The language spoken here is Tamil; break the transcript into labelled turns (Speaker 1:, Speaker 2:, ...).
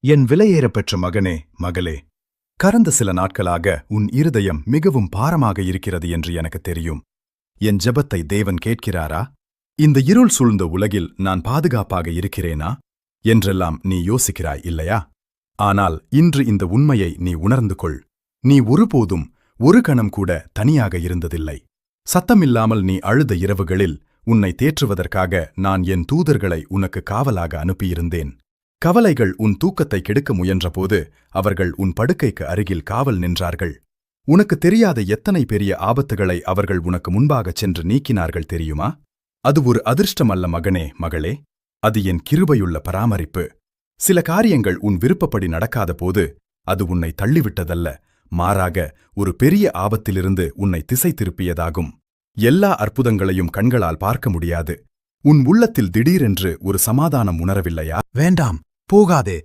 Speaker 1: என் விலையேறப்பெற்ற மகனே, மகளே, கடந்த சில நாட்களாக உன் இருதயம் மிகவும் பாரமாக இருக்கிறது என்று எனக்கு தெரியும். என் ஜெபத்தை தேவன் கேட்கிறாரா? இந்த இருள் சூழ்ந்த உலகில் நான் பாதுகாப்பாக இருக்கிறேனா என்றெல்லாம் நீ யோசிக்கிறாய் இல்லையா? ஆனால் இன்று இந்த உண்மையை நீ உணர்ந்து கொள். நீ ஒருபோதும் ஒரு கணம் கூட தனியாக இருந்ததில்லை. சத்தமில்லாமல் நீ அழுத இரவுகளில் உன்னை தேற்றுவதற்காக நான் என் தூதர்களை உனக்கு காவலாக அனுப்பியிருந்தேன். கவலைகள் உன் தூக்கத்தை கெடுக்க முயன்றபோது அவர்கள் உன் படுக்கைக்கு அருகில் காவல் நின்றார்கள். உனக்கு தெரியாத எத்தனை பெரிய ஆபத்துகளை அவர்கள் உனக்கு முன்பாகச் சென்று நீக்கினார்கள் தெரியுமா? அது ஒரு அதிர்ஷ்டம் அல்ல மகனே, மகளே. அது என் கிருபையுள்ள பராமரிப்பு. சில காரியங்கள் உன் விருப்பப்படி நடக்காத போது அது உன்னை தள்ளிவிட்டதல்ல, மாறாக ஒரு பெரிய ஆபத்திலிருந்து உன்னை திசை திருப்பியதாகும். எல்லா அற்புதங்களையும் கண்களால் பார்க்க முடியாது. உன் உள்ளத்தில் திடீரென்று ஒரு சமாதானம் உணரவில்லையா?
Speaker 2: வேண்டாம், போகாதே.